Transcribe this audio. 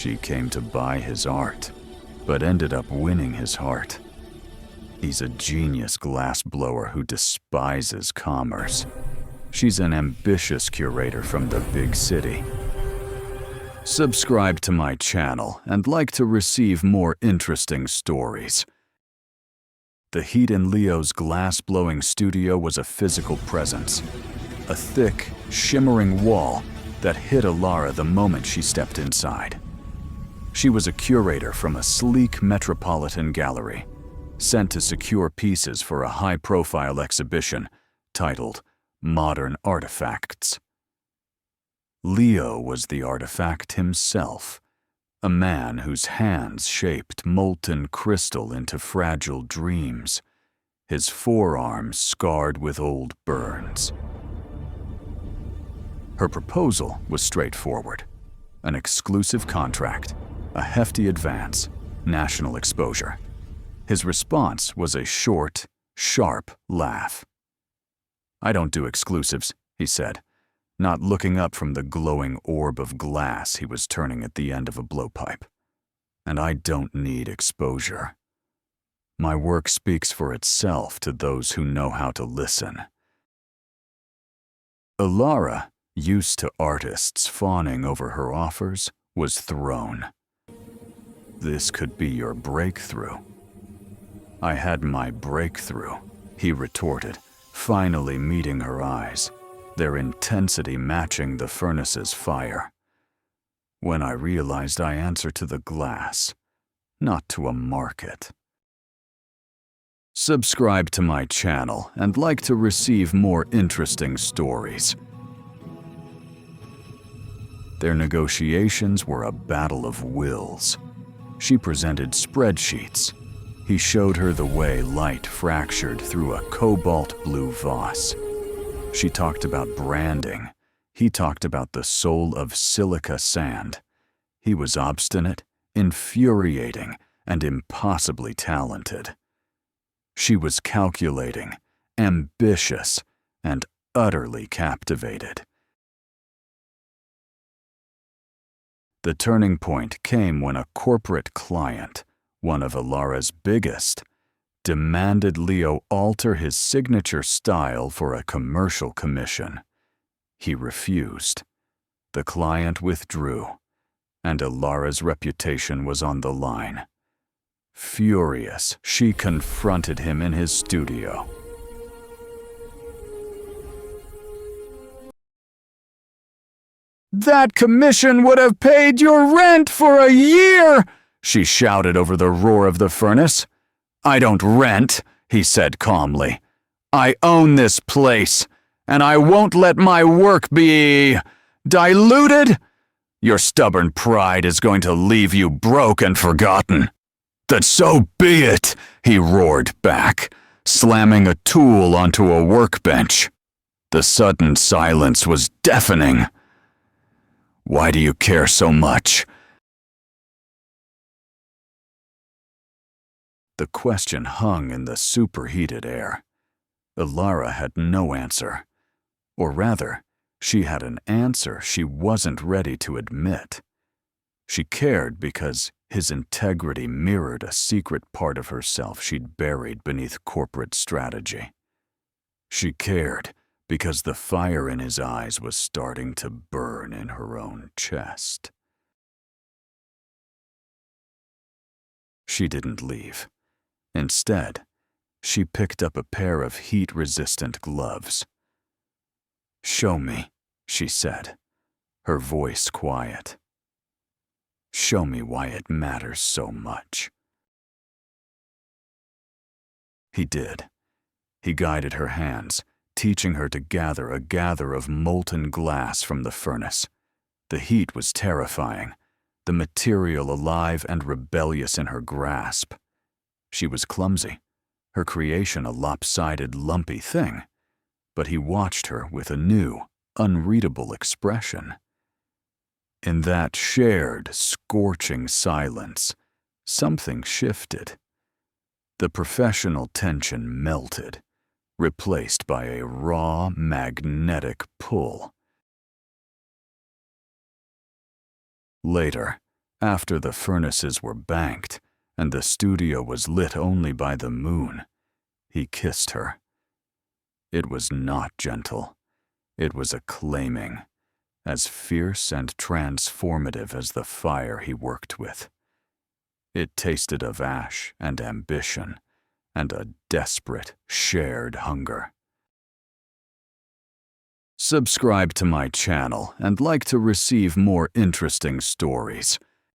She came to buy his art, but ended up winning his heart. He's a genius glassblower who despises commerce. She's an ambitious curator from the big city. Subscribe to my channel and like to receive more interesting stories. The heat in Leo's glass-blowing studio was a physical presence, a thick, shimmering wall that hit Alara the moment she stepped inside. She was a curator from a sleek metropolitan gallery, sent to secure pieces for a high-profile exhibition titled Modern Artifacts. Leo was the artifact himself, a man whose hands shaped molten crystal into fragile dreams, his forearms scarred with old burns. Her proposal was straightforward: an exclusive contract, a hefty advance, national exposure. His response was a short, sharp laugh. "I don't do exclusives," he said, not looking up from the glowing orb of glass he was turning at the end of a blowpipe. "And I don't need exposure. My work speaks for itself to those who know how to listen." Alara, used to artists fawning over her offers, was thrown. "This could be your breakthrough." "I had my breakthrough," he retorted, finally meeting her eyes, their intensity matching the furnace's fire. "When I realized I answer to the glass, not to a market." Subscribe to my channel and like to receive more interesting stories. Their negotiations were a battle of wills. She presented spreadsheets. He showed her the way light fractured through a cobalt blue vase. She talked about branding. He talked about the soul of silica sand. He was obstinate, infuriating, and impossibly talented. She was calculating, ambitious, and utterly captivated. The turning point came when a corporate client, one of Alara's biggest, demanded Leo alter his signature style for a commercial commission. He refused. The client withdrew, and Alara's reputation was on the line. Furious, she confronted him in his studio. "That commission would have paid your rent for a year!" she shouted over the roar of the furnace. "I don't rent," he said calmly. "I own this place, and I won't let my work be diluted. Your stubborn pride is going to leave you broke and forgotten." "Then so be it," he roared back, slamming a tool onto a workbench. The sudden silence was deafening. "Why do you care so much?" The question hung in the superheated air. Alara had no answer. Or rather, she had an answer she wasn't ready to admit. She cared because his integrity mirrored a secret part of herself she'd buried beneath corporate strategy. She cared because the fire in his eyes was starting to burn in her own chest. She didn't leave. Instead, she picked up a pair of heat-resistant gloves. "Show me," she said, her voice quiet. "Show me why it matters so much." He did. He guided her hands, teaching her to gather a gather of molten glass from the furnace. The heat was terrifying, the material alive and rebellious in her grasp. She was clumsy, her creation a lopsided, lumpy thing, but he watched her with a new, unreadable expression. In that shared, scorching silence, something shifted. The professional tension melted, replaced by a raw, magnetic pull. Later, After the furnaces were banked and the studio was lit only by the moon, he kissed her. It was not gentle. It was acclaiming, as fierce and transformative as the fire he worked with. It tasted of ash and ambition and a desperate, shared hunger. Subscribe to my channel and like to receive more interesting stories.